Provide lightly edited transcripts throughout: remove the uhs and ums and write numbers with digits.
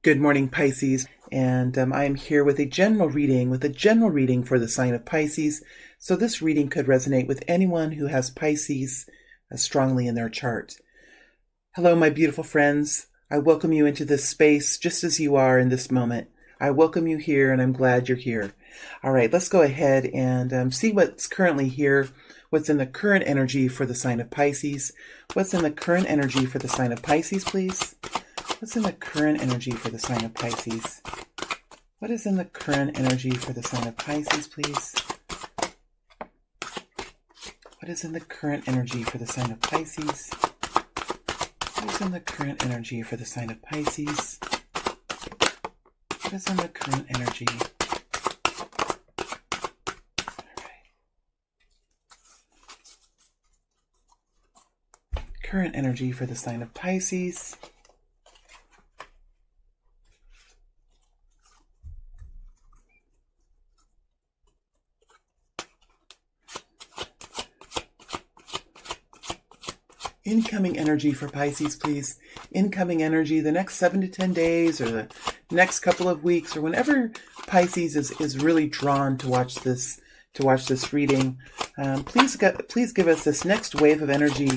Good morning, Pisces, and I am here with a general reading for the sign of Pisces. So this reading could resonate with anyone who has Pisces strongly in their chart. Hello, my beautiful friends. I welcome you into this space just as you are in this moment. I welcome you here, and I'm glad you're here. All right, let's go ahead and see what's currently here, what's in the current energy for the sign of Pisces. What's in the current energy for the sign of Pisces, please? What's in the current energy for the sign of Pisces? What is in the current energy for the sign of Pisces, please? What is in the current energy for the sign of Pisces? What is in the current energy for the sign of Pisces? What is in the current energy? All right. Current energy for the sign of Pisces. Incoming energy for Pisces, please. Incoming energy the next 7 to 10 days or the next couple of weeks or whenever Pisces is really drawn to watch this reading. Please give us this next wave of energy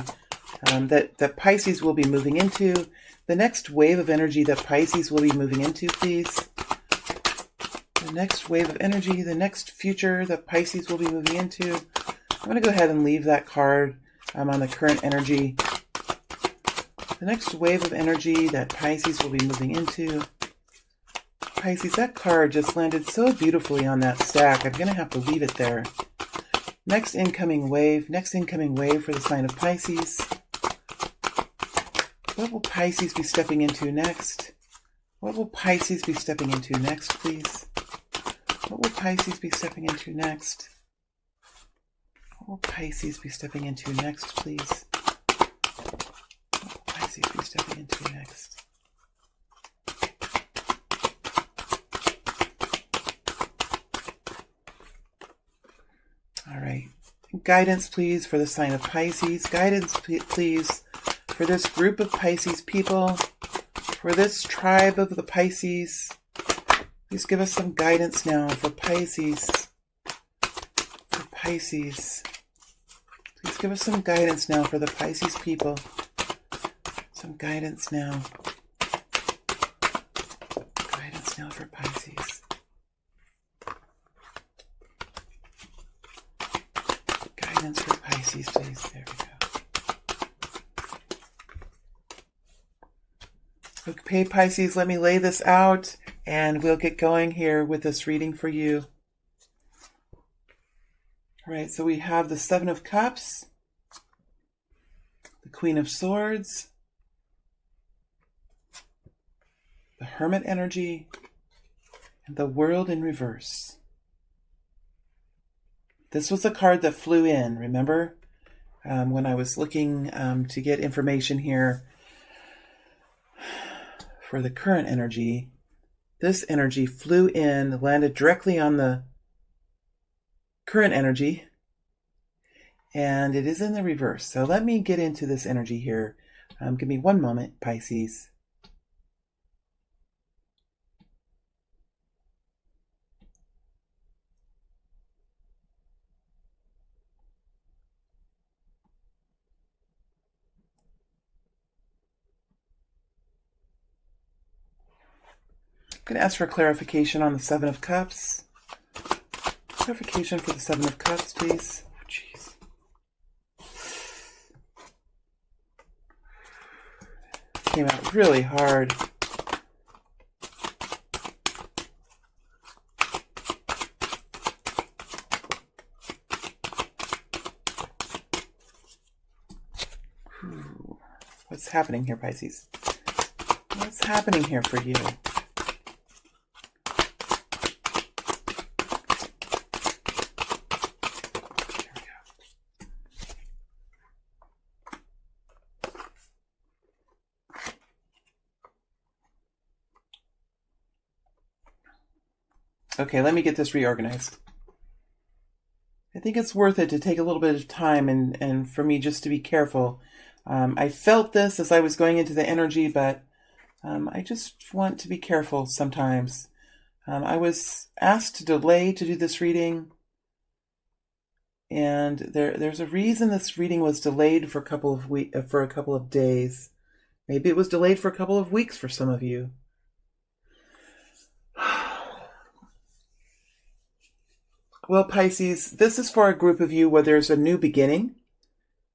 that Pisces will be moving into. The next wave of energy that Pisces will be moving into, please. The next wave of energy, the next future that Pisces will be moving into. I'm going to go ahead and leave that card on the current energy. The next wave of energy that Pisces will be moving into. Pisces, that card just landed so beautifully on that stack. I'm going to have to leave it there. Next incoming wave for the sign of Pisces. What will Pisces be stepping into next? What will Pisces be stepping into next, please? What will Pisces be stepping into next? What will Pisces be stepping into next, please? What will Pisces be stepping into next? All right. Guidance, please, for the sign of Pisces. Guidance, please, for this group of Pisces people, for this tribe of the Pisces. Please give us some guidance now for Pisces. For Pisces. Please give us some guidance now for the Pisces people. Some guidance now. Guidance now for Pisces. Guidance for Pisces, please. There we go. Okay, Pisces, let me lay this out and we'll get going here with this reading for you. All right, so we have the Seven of Cups, the Queen of Swords, the Hermit energy, and the World in reverse. This was a card that flew in, remember? When I was looking to get information here for the current energy, this energy flew in, landed directly on the current energy, and it is in the reverse. So let me get into this energy here. Give me one moment, Pisces. I'm going to ask for clarification on the Seven of Cups. Clarification for the Seven of Cups, please. Oh, jeez. Came out really hard. What's happening here, Pisces? What's happening here for you? Okay, let me get this reorganized. I think it's worth it to take a little bit of time and for me just to be careful. I felt this as I was going into the energy, but I just want to be careful sometimes. I was asked to delay to do this reading, and there's a reason this reading was delayed for a couple of days. Maybe it was delayed for a couple of weeks for some of you. Well, Pisces, this is for a group of you where there's a new beginning.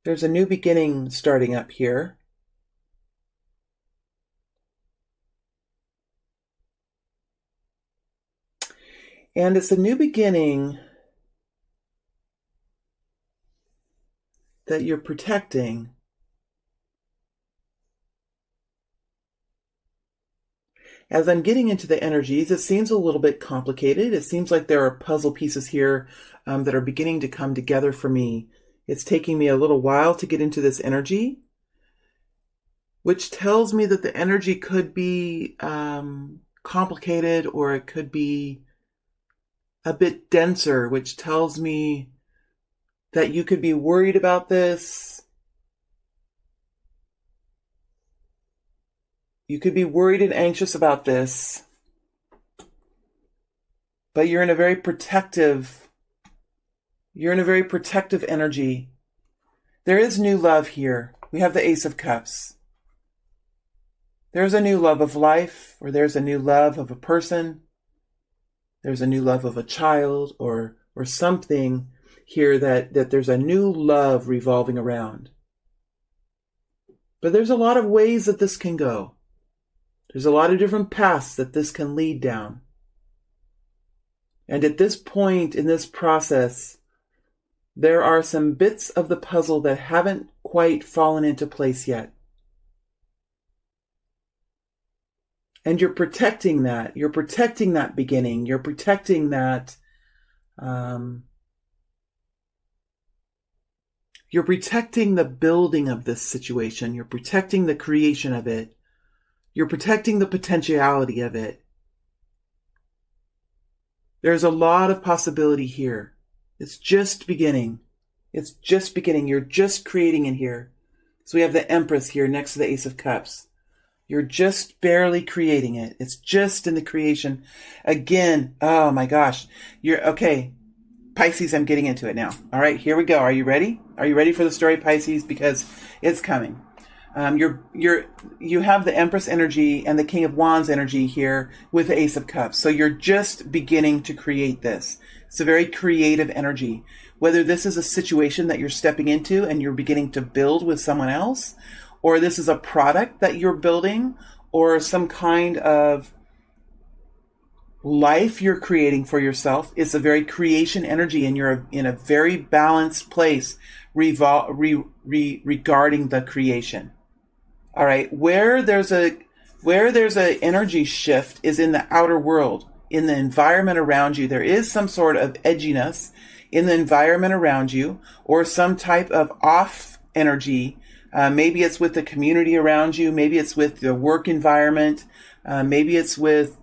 There's a new beginning starting up here. And it's a new beginning that you're protecting. As I'm getting into the energies, it seems a little bit complicated. It seems like there are puzzle pieces here that are beginning to come together for me. It's taking me a little while to get into this energy, which tells me that the energy could be complicated, or it could be a bit denser, which tells me that you could be worried about this. You could be worried and anxious about this, but you're in a very protective energy. There is new love here. We have the Ace of Cups. There's a new love of life, or there's a new love of a person. There's a new love of a child or something here that there's a new love revolving around. But there's a lot of ways that this can go. There's a lot of different paths that this can lead down. And at this point in this process, there are some bits of the puzzle that haven't quite fallen into place yet. And you're protecting that. You're protecting that beginning. You're protecting that. You're protecting the building of this situation. You're protecting the creation of it. You're protecting the potentiality of it. There's a lot of possibility here. It's just beginning. It's just beginning. You're just creating in here. So we have the Empress here next to the Ace of Cups. You're just barely creating it. It's just in the creation. Again, oh my gosh. You're okay. Pisces, I'm getting into it now. All right, here we go. Are you ready? Are you ready for the story, Pisces? Because it's coming. You have the Empress energy and the King of Wands energy here with the Ace of Cups. So you're just beginning to create this. It's a very creative energy. Whether this is a situation that you're stepping into and you're beginning to build with someone else, or this is a product that you're building, or some kind of life you're creating for yourself, it's a very creation energy, and you're in a very balanced place regarding the creation. All right, where there's a energy shift is in the outer world, in the environment around you. There is some sort of edginess in the environment around you, or some type of off energy. Maybe it's with the community around you. Maybe it's with the work environment. Maybe it's with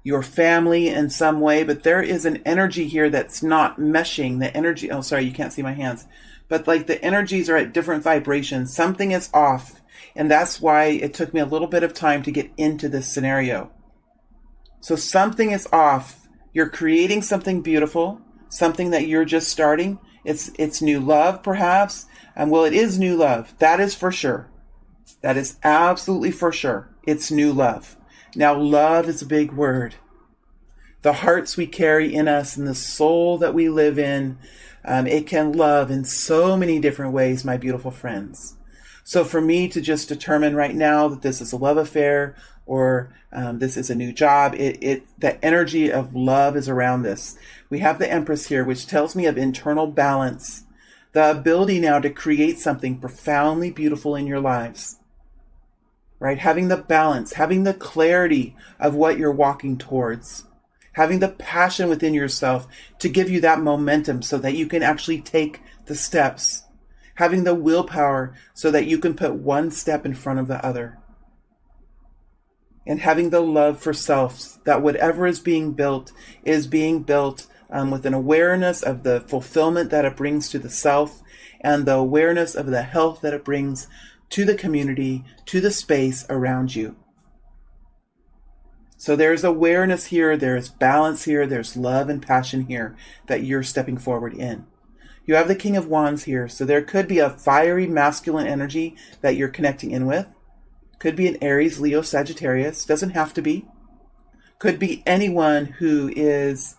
your family in some way. But there is an energy here that's not meshing. The energy, oh, sorry, you can't see my hands. But like the energies are at different vibrations. Something is off. And that's why it took me a little bit of time to get into this scenario. So something is off. You're creating something beautiful, something that you're just starting. It's new love, perhaps. And well, it is new love. That is for sure. That is absolutely for sure. It's new love. Now, love is a big word. The hearts we carry in us and the soul that we live in, it can love in so many different ways, my beautiful friends. So for me to just determine right now that this is a love affair, or this is a new job, the energy of love is around this. We have the Empress here, which tells me of internal balance, the ability now to create something profoundly beautiful in your lives, right? Having the balance, having the clarity of what you're walking towards, having the passion within yourself to give you that momentum so that you can actually take the steps, having the willpower so that you can put one step in front of the other, and having the love for self, that whatever is being built with an awareness of the fulfillment that it brings to the self, and the awareness of the health that it brings to the community, to the space around you. So there's awareness here, there's balance here, there's love and passion here that you're stepping forward in. You have the King of Wands here, so there could be a fiery masculine energy that you're connecting in with. Could be an Aries, Leo, Sagittarius, doesn't have to be. Could be anyone who is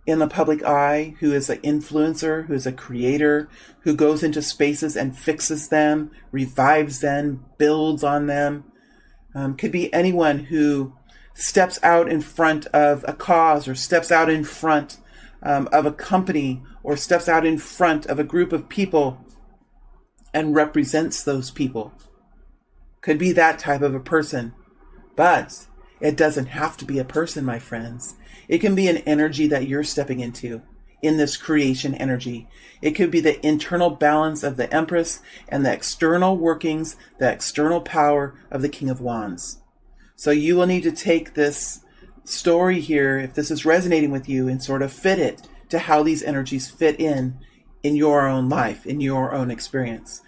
in the public eye, who is an influencer, who is a creator, who goes into spaces and fixes them, revives them, builds on them. Could be anyone who steps out in front of a cause, or steps out in front of a company, or steps out in front of a group of people and represents those people. Could be that type of a person. But it doesn't have to be a person, my friends. It can be an energy that you're stepping into in this creation energy. It could be the internal balance of the Empress and the external workings, the external power of the King of Wands. So you will need to take this story here, if this is resonating with you, and sort of fit it to how these energies fit in your own life, in your own experience.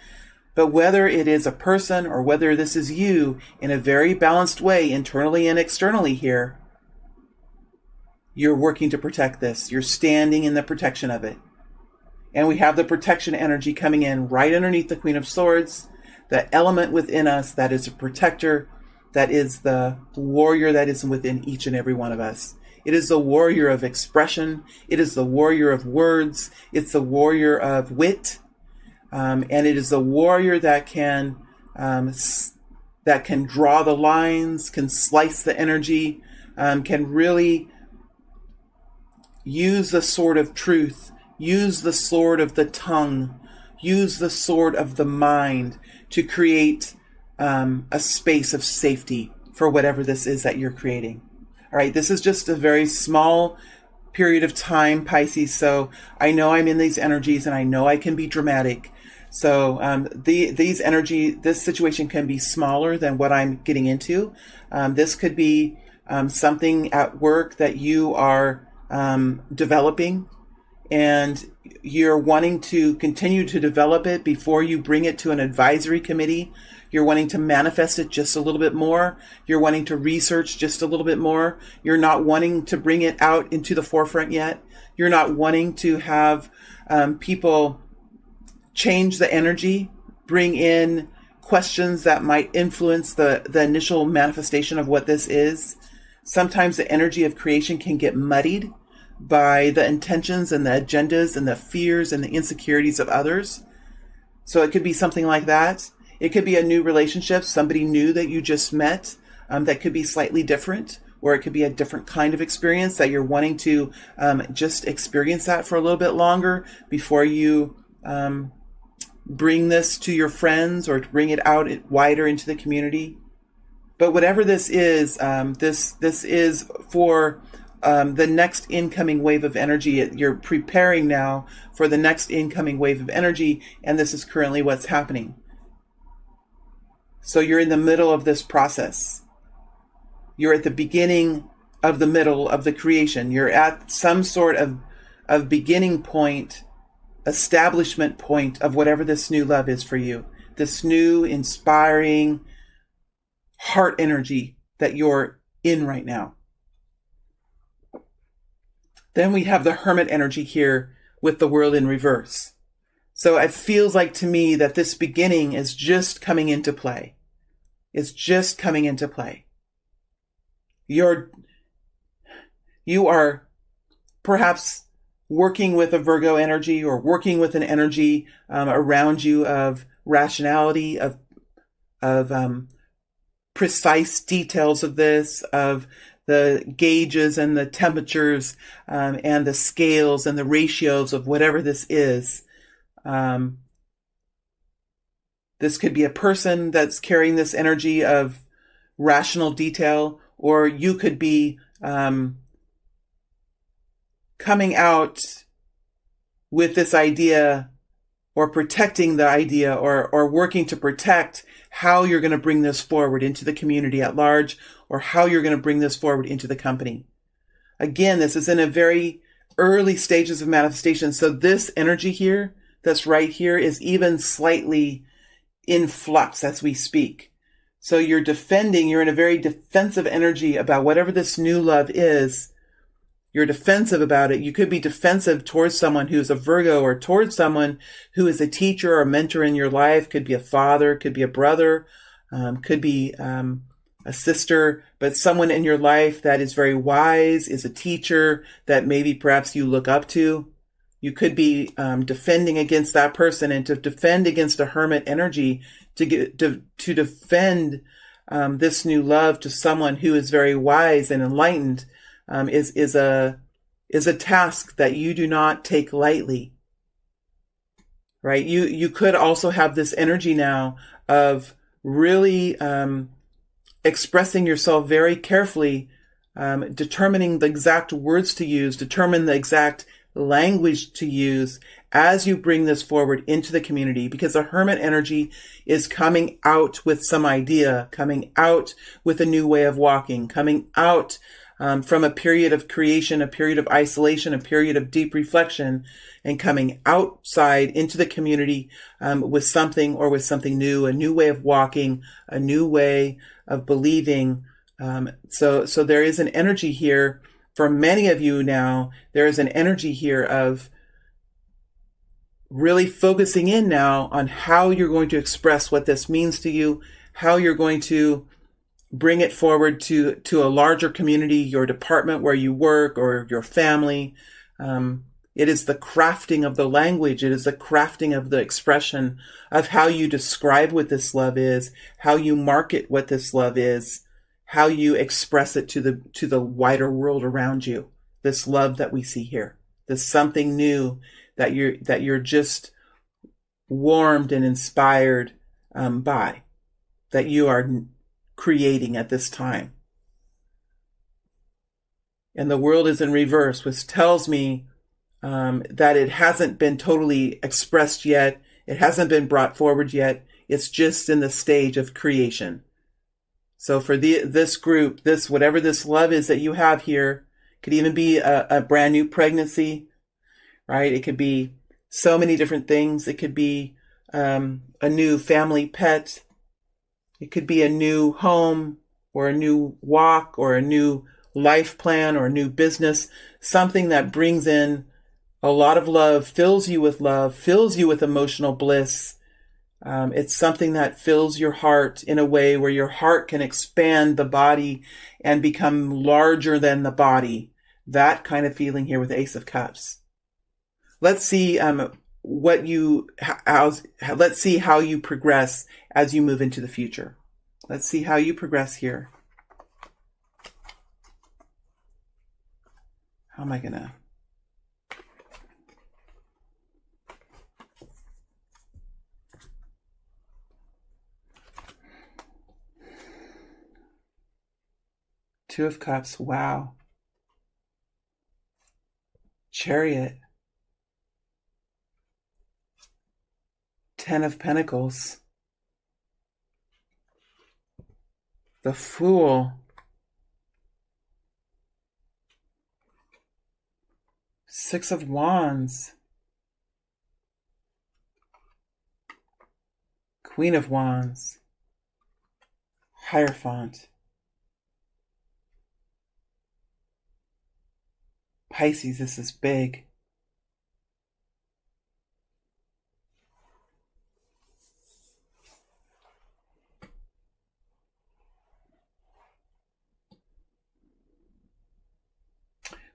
But whether it is a person or whether this is you in a very balanced way, internally and externally here, you're working to protect this. You're standing in the protection of it. And we have the protection energy coming in right underneath the Queen of Swords, the element within us that is a protector, that is the warrior that is within each and every one of us. It is the warrior of expression. It is the warrior of words. It's the warrior of wit. And it is the warrior that can draw the lines, can slice the energy, can really use the sword of truth, use the sword of the tongue, use the sword of the mind to create a space of safety for whatever this is that you're creating. All right, this is just a very small period of time, Pisces. So I know I'm in these energies, and I know I can be dramatic. So this situation can be smaller than what I'm getting into. This could be something at work that you are developing, and you're wanting to continue to develop it before you bring it to an advisory committee. You're wanting to manifest it just a little bit more. You're wanting to research just a little bit more. You're not wanting to bring it out into the forefront yet. You're not wanting to have people change the energy, bring in questions that might influence the initial manifestation of what this is. Sometimes the energy of creation can get muddied by the intentions and the agendas and the fears and the insecurities of others. So it could be something like that. It could be a new relationship, somebody new that you just met, that could be slightly different, or it could be a different kind of experience that you're wanting to just experience that for a little bit longer before you bring this to your friends or to bring it out wider into the community. But whatever this is for the next incoming wave of energy. You're preparing now for the next incoming wave of energy, and this is currently what's happening. So you're in the middle of this process. You're at the beginning of the middle of the creation. You're at some sort of beginning point, establishment point of whatever this new love is for you. This new, inspiring heart energy that you're in right now. Then we have the Hermit energy here with the World in reverse. So it feels like to me that this beginning is just coming into play. It's just coming into play. You are perhaps working with a Virgo energy, or working with an energy around you of rationality, of precise details of this, of the gauges and the temperatures and the scales and the ratios of whatever this is. This could be a person that's carrying this energy of rational detail, or you could be coming out with this idea, or protecting the idea, or working to protect how you're going to bring this forward into the community at large, or how you're going to bring this forward into the company. Again, this is in a very early stages of manifestation. So this energy here, that's right here, is even slightly in flux as we speak. So you're defending, you're in a very defensive energy about whatever this new love is. You're defensive about it. You could be defensive towards someone who's a Virgo, or towards someone who is a teacher or a mentor in your life. Could be a father, could be a brother, could be a sister, but someone in your life that is very wise, is a teacher that maybe perhaps you look up to. You could be defending against that person, and to defend against a hermit energy, to defend this new love to someone who is very wise and enlightened, is a task that you do not take lightly. Right? You could also have this energy now of really expressing yourself very carefully, determining the exact words to use, determine the exact language to use as you bring this forward into the community, because the hermit energy is coming out with some idea, coming out with a new way of walking, coming out from a period of creation, a period of isolation, a period of deep reflection, and coming outside into the community with something new, a new way of walking, a new way of believing. So there is an energy here for many of you now. There is an energy here of really focusing in now on how you're going to express what this means to you, how you're going to bring it forward to a larger community, your department where you work, or your family. It is the crafting of the language. It is the crafting of the expression of how you describe what this love is, how you market what this love is, how you express it to the wider world around you. This love that we see here, this something new that you're just warmed and inspired by, that you are creating at this time. And the world is in reverse, which tells me that it hasn't been totally expressed yet. It hasn't been brought forward yet. It's just in the stage of creation. So for this group, whatever this love is that you have here, could even be a brand new pregnancy, right? It could be so many different things. It could be a new family pet. It could be a new home, or a new walk, or a new life plan, or a new business, something that brings in a lot of love, fills you with emotional bliss. It's something that fills your heart in a way where your heart can expand the body and become larger than the body. That kind of feeling here with the Ace of Cups. Let's see let's see how you progress as you move into the future. Let's see how you progress here. How am I gonna? Two of Cups, wow. Chariot. 10 of Pentacles. The Fool. 6 of Wands. Queen of Wands. Hierophant. Pisces, this is big.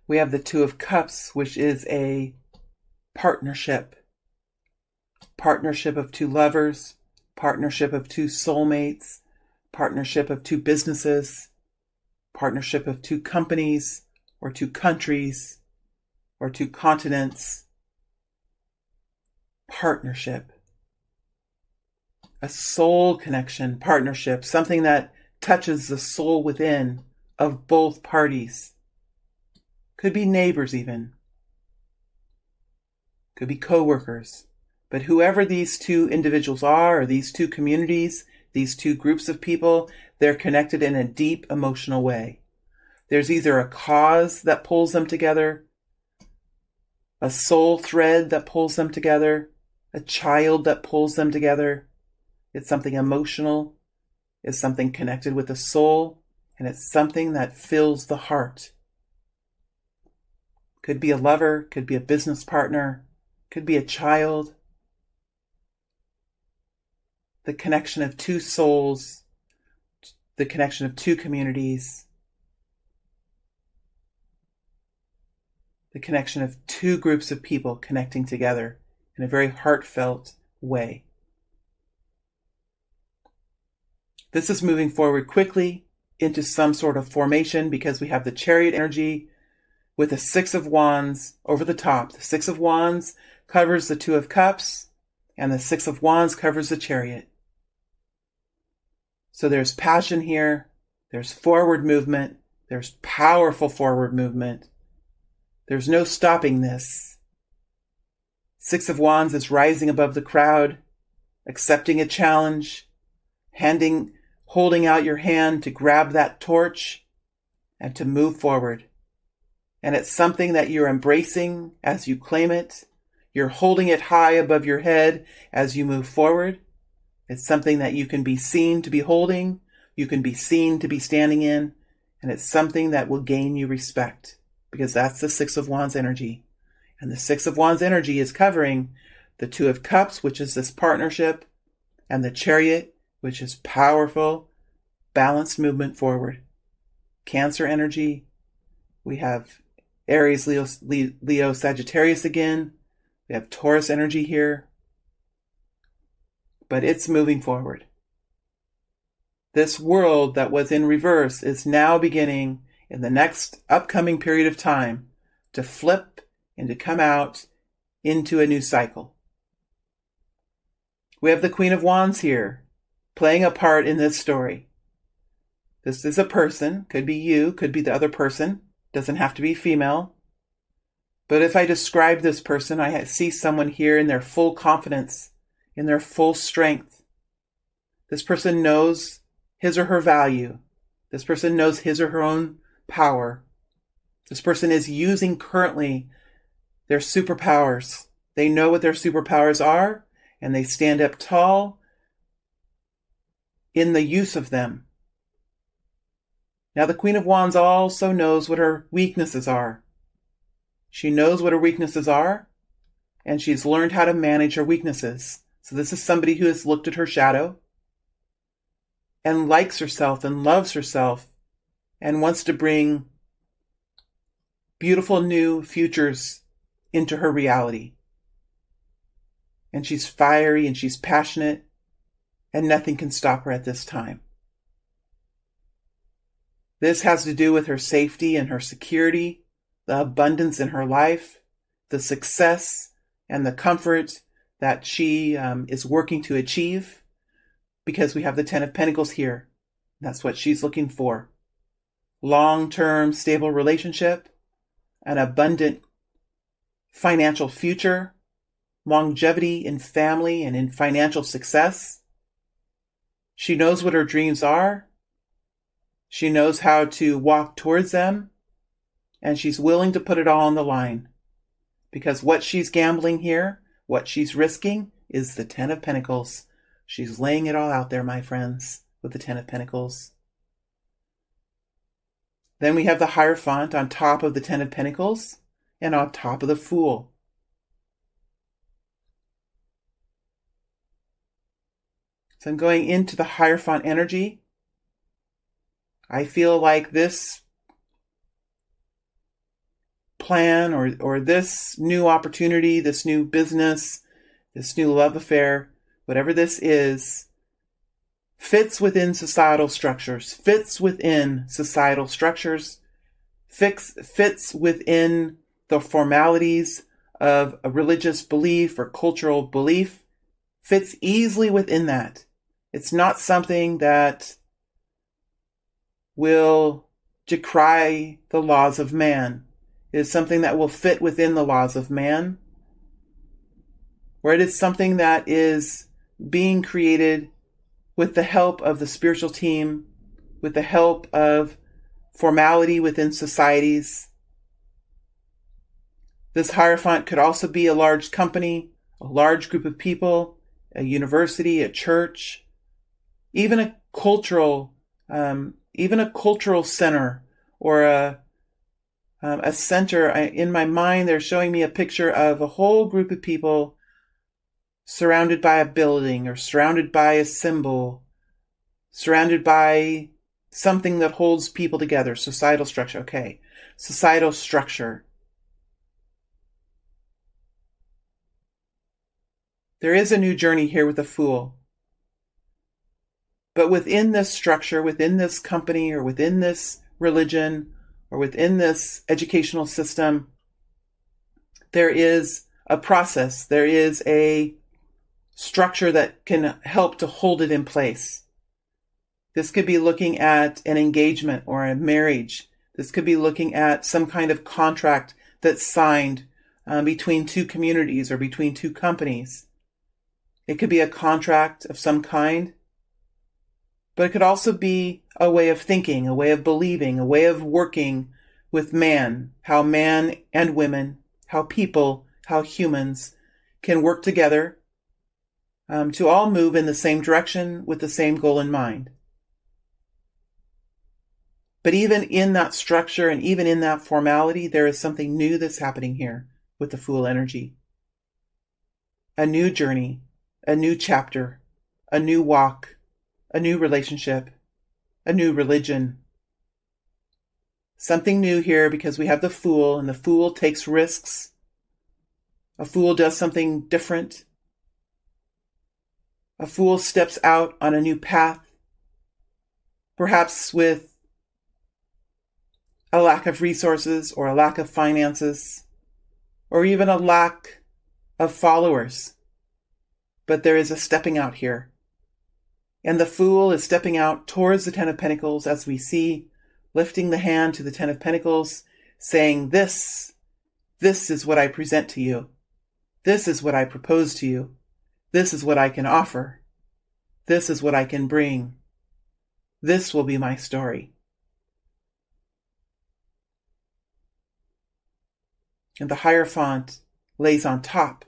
We have the Two of Cups, which is a partnership. Partnership of two lovers, partnership of two soulmates, partnership of two businesses, partnership of two companies, or two countries, or two continents. Partnership. A soul connection, partnership, something that touches the soul within of both parties. Could be neighbors even. Could be co-workers. But whoever these two individuals are, or these two communities, these two groups of people, they're connected in a deep emotional way. There's either a cause that pulls them together, a soul thread that pulls them together, a child that pulls them together. It's something emotional. It's something connected with the soul. And it's something that fills the heart. Could be a lover, could be a business partner, could be a child. The connection of two souls, the connection of two communities, the connection of two groups of people connecting together in a very heartfelt way. This is moving forward quickly into some sort of formation because we have the Chariot energy with the Six of Wands over the top. The Six of Wands covers the Two of Cups, and the Six of Wands covers the Chariot. So there's passion here, there's forward movement, there's powerful forward movement. There's no stopping this. Six of Wands is rising above the crowd, accepting a challenge, holding out your hand to grab that torch and to move forward. And it's something that you're embracing as you claim it. You're holding it high above your head as you move forward. It's something that you can be seen to be holding, you can be seen to be standing in, and it's something that will gain you respect, because that's the Six of Wands energy. And the Six of Wands energy is covering the Two of Cups, which is this partnership, and the Chariot, which is powerful, balanced movement forward. Cancer energy, we have Aries, Leo, Sagittarius again. We have Taurus energy here. But it's moving forward. This world that was in reverse is now beginning in the next upcoming period of time to flip and to come out into a new cycle. We have the Queen of Wands here playing a part in this story. This is a person, could be you, could be the other person, doesn't have to be female. But if I describe this person, I see someone here in their full confidence, in their full strength. This person knows his or her value. This person knows his or her own power. This person is using currently their superpowers. They know what their superpowers are, and they stand up tall in the use of them. Now, the Queen of Wands also knows what her weaknesses are. She knows what her weaknesses are, and she's learned how to manage her weaknesses. So this is somebody who has looked at her shadow and likes herself and loves herself and wants to bring beautiful new futures into her reality. And she's fiery and she's passionate, and nothing can stop her at this time. This has to do with her safety and her security, the abundance in her life, the success and the comfort that she is working to achieve, because we have the Ten of Pentacles here. That's what she's looking for. Long-term, stable relationship, an abundant financial future, longevity in family and in financial success. She knows what her dreams are. She knows how to walk towards them, and she's willing to put it all on the line, because what she's gambling here, what she's risking, is the Ten of Pentacles. She's laying it all out there, my friends, with the Ten of Pentacles. Then we have the Hierophant on top of the Ten of Pentacles and on top of the Fool. So I'm going into the Hierophant energy. I feel like this plan or this new opportunity, this new business, this new love affair, whatever this is, fits within societal structures, fits within the formalities of a religious belief or cultural belief, fits easily within that. It's not something that will decry the laws of man. It is something that will fit within the laws of man, where it is something that is being created with the help of the spiritual team, with the help of formality within societies. This Hierophant could also be a large company, a large group of people, a university, a church, even a cultural center, or a center. In my mind, they're showing me a picture of a whole group of people surrounded by a building, or surrounded by a symbol, surrounded by something that holds people together. Societal structure. Okay. Societal structure. There is a new journey here with the Fool. But within this structure, within this company, or within this religion, or within this educational system, there is a process. There is a structure that can help to hold it in place. This could be looking at an engagement or a marriage. This could be looking at some kind of contract that's signed between two communities or between two companies. It could be a contract of some kind, but it could also be a way of thinking, a way of believing, a way of working with man, how man and women, how people, how humans can work together to all move in the same direction with the same goal in mind. But even in that structure and even in that formality, there is something new that's happening here with the Fool energy. A new journey, a new chapter, a new walk, a new relationship, a new religion. Something new here because we have the Fool, and the Fool takes risks. A Fool does something different. A Fool steps out on a new path, perhaps with a lack of resources, or a lack of finances, or even a lack of followers. But there is a stepping out here. And the Fool is stepping out towards the Ten of Pentacles, as we see, lifting the hand to the Ten of Pentacles, saying, this is what I present to you. This is what I propose to you. This is what I can offer. This is what I can bring. This will be my story. And the Hierophant lays on top.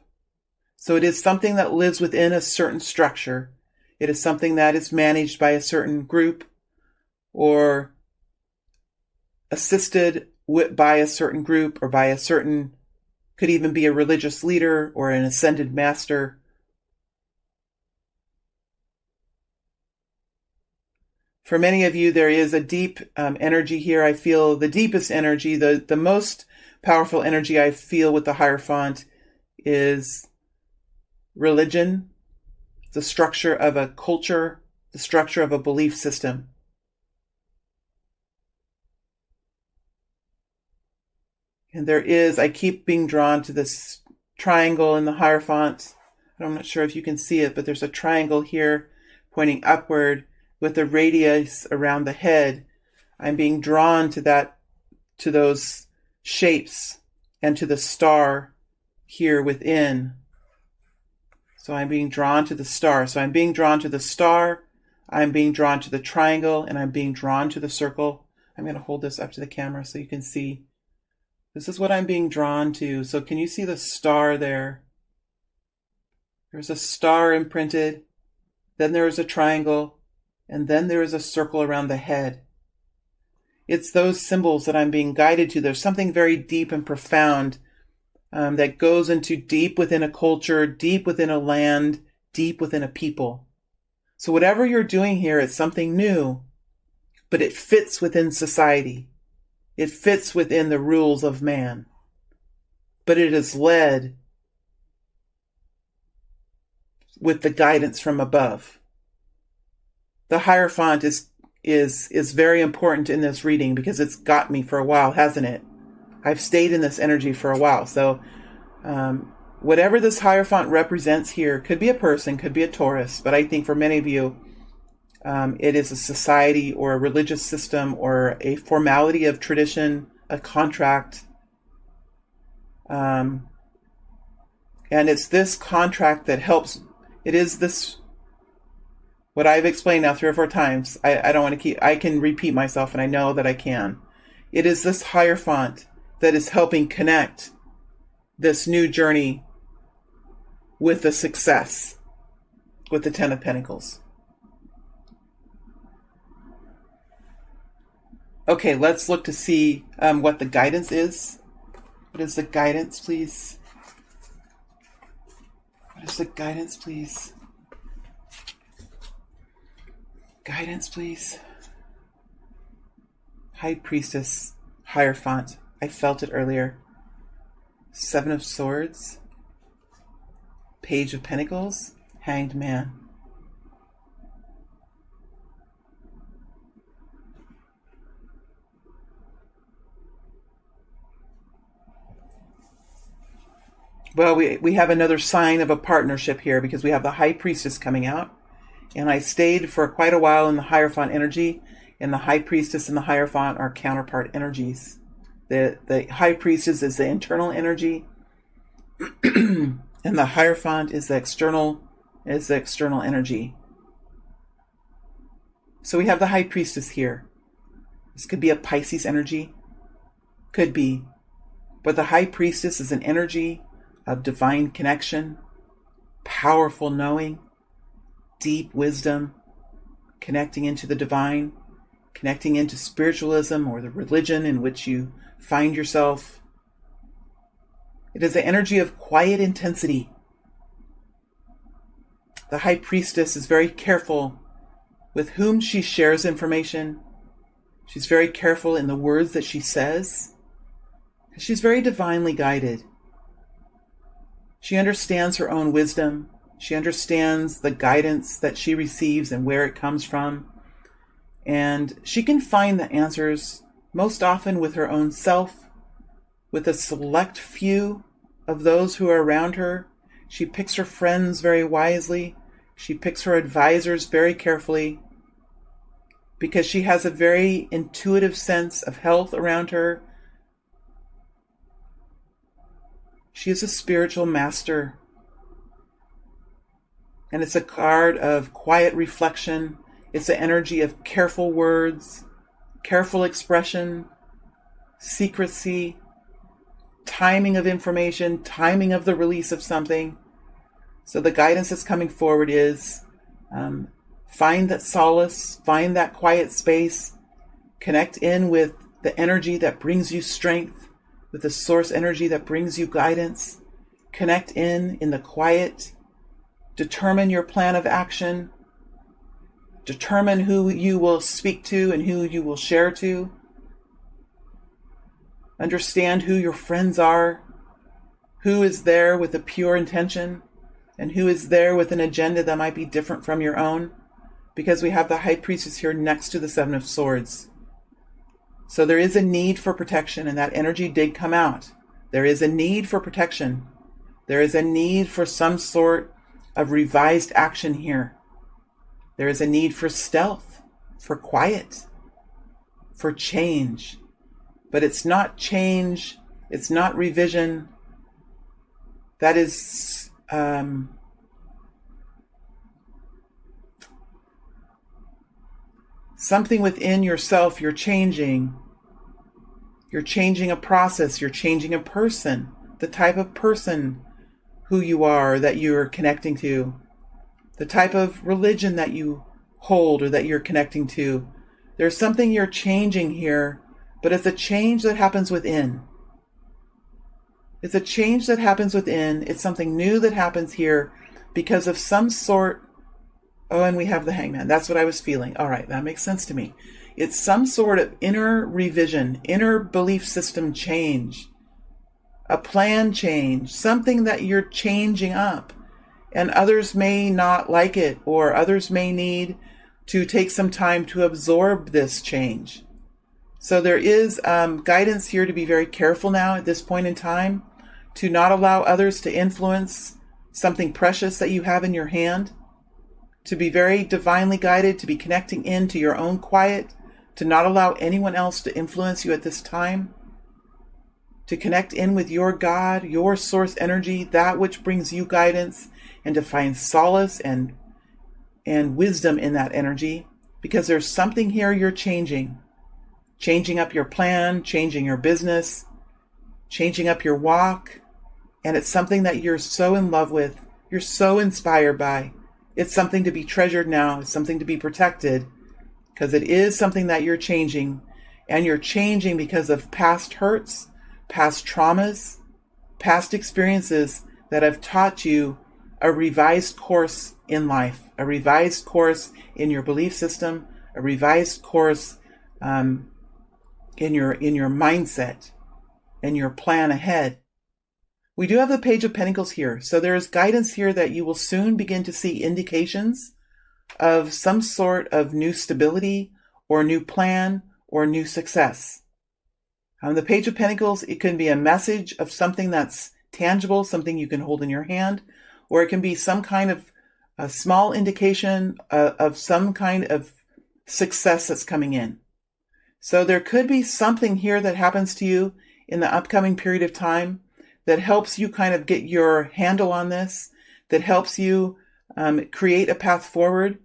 So it is something that lives within a certain structure. It is something that is managed by a certain group, or assisted by a certain group, or by a certain, could even be a religious leader or an ascended master. For many of you, there is a deep energy here. I feel the deepest energy, the most powerful energy I feel with the Hierophant is religion, the structure of a culture, the structure of a belief system. And I keep being drawn to this triangle in the Hierophant. I'm not sure if you can see it, but there's a triangle here pointing upward with a radius around the head. I'm being drawn to those shapes, and to the star here within. So I'm being drawn to the star. So I'm being drawn to the star, I'm being drawn to the triangle, and I'm being drawn to the circle. I'm going to hold this up to the camera so you can see. This is what I'm being drawn to. So can you see the star there? There's a star imprinted, then there is a triangle, and then there is a circle around the head. It's those symbols that I'm being guided to. There's something very deep and profound that goes into deep within a culture, deep within a land, deep within a people. So whatever you're doing here is something new, but it fits within society. It fits within the rules of man. But it is led with the guidance from above. The Hierophant is very important in this reading because it's got me for a while, hasn't it? I've stayed in this energy for a while. So whatever this Hierophant represents here, could be a person, could be a Taurus, but I think for many of you, it is a society or a religious system or a formality of tradition, a contract. And it's this contract that helps. It is this, what I've explained now 3 or 4 times. I don't want to I can repeat myself, and I know that I can. It is this Hierophant that is helping connect this new journey with the success, with the Ten of Pentacles. Okay, let's look to see what the guidance is. What is the guidance, please? What is the guidance, please? Guidance, please. High Priestess, Hierophant. I felt it earlier. Seven of Swords. Page of Pentacles. Hanged Man. Well, we have another sign of a partnership here because we have the High Priestess coming out. And I stayed for quite a while in the Hierophant energy. And the High Priestess and the Hierophant are counterpart energies. The High Priestess is the internal energy. And the Hierophant is the external energy. So we have the High Priestess here. This could be a Pisces energy. Could be. But the High Priestess is an energy of divine connection, powerful knowing, deep wisdom, connecting into the divine, connecting into spiritualism or the religion in which you find yourself. It is the energy of quiet intensity. The High Priestess is very careful with whom she shares information. She's very careful in the words that she says. She's very divinely guided. She understands her own wisdom. She understands the guidance that she receives and where it comes from. And she can find the answers most often with her own self, with a select few of those who are around her. She picks her friends very wisely. She picks her advisors very carefully because she has a very intuitive sense of health around her. She is a spiritual master. And it's a card of quiet reflection. It's the energy of careful words, careful expression, secrecy, timing of information, timing of the release of something. So the guidance that's coming forward is find that solace, find that quiet space, connect in with the energy that brings you strength, with the source energy that brings you guidance. Connect in the quiet. Determine your plan of action. Determine who you will speak to and who you will share to. Understand who your friends are, who is there with a pure intention, and who is there with an agenda that might be different from your own, because we have the High Priestess here next to the Seven of Swords. So there is a need for protection, and that energy did come out. There is a need for protection. There is a need for some sort of revised action here. There is a need for stealth, for quiet, for change. But it's not change. It's not revision. That is something within yourself. You're changing. You're changing a process. You're changing a person. The type of person who you are that you're connecting to. The type of religion that you hold or that you're connecting to. There's something you're changing here, but it's a change that happens within. It's a change that happens within. It's something new that happens here because of some sort. Oh, and we have the Hangman. That's what I was feeling. All right, that makes sense to me. It's some sort of inner revision, inner belief system change, a plan change, something that you're changing up. And others may not like it, or others may need to take some time to absorb this change. So there is guidance here to be very careful now at this point in time, to not allow others to influence something precious that you have in your hand, to be very divinely guided, to be connecting into your own quiet, to not allow anyone else to influence you at this time, to connect in with your God, your source energy, that which brings you guidance, and to find solace and wisdom in that energy, because there's something here you're changing up your plan, changing your business, changing up your walk, and it's something that you're so in love with, you're so inspired by. It's something to be treasured now, it's something to be protected, because it is something that you're changing, and you're changing because of past hurts, past traumas, past experiences that have taught you a revised course in life, a revised course in your belief system, a revised course in your mindset and your plan ahead. We do have the Page of Pentacles here, so there is guidance here that you will soon begin to see indications of some sort of new stability or new plan or new success. The Page of Pentacles, it can be a message of something that's tangible, something you can hold in your hand, or it can be some kind of a small indication of some kind of success that's coming in. So there could be something here that happens to you in the upcoming period of time that helps you kind of get your handle on this, that helps you create a path forward.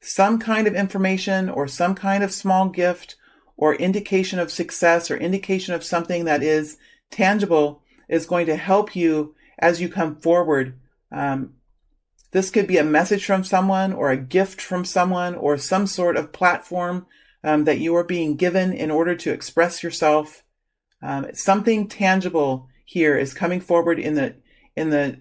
Some kind of information or some kind of small gift or indication of success or indication of something that is tangible is going to help you as you come forward. This could be a message from someone or a gift from someone or some sort of platform that you are being given in order to express yourself. Something tangible here is coming forward in the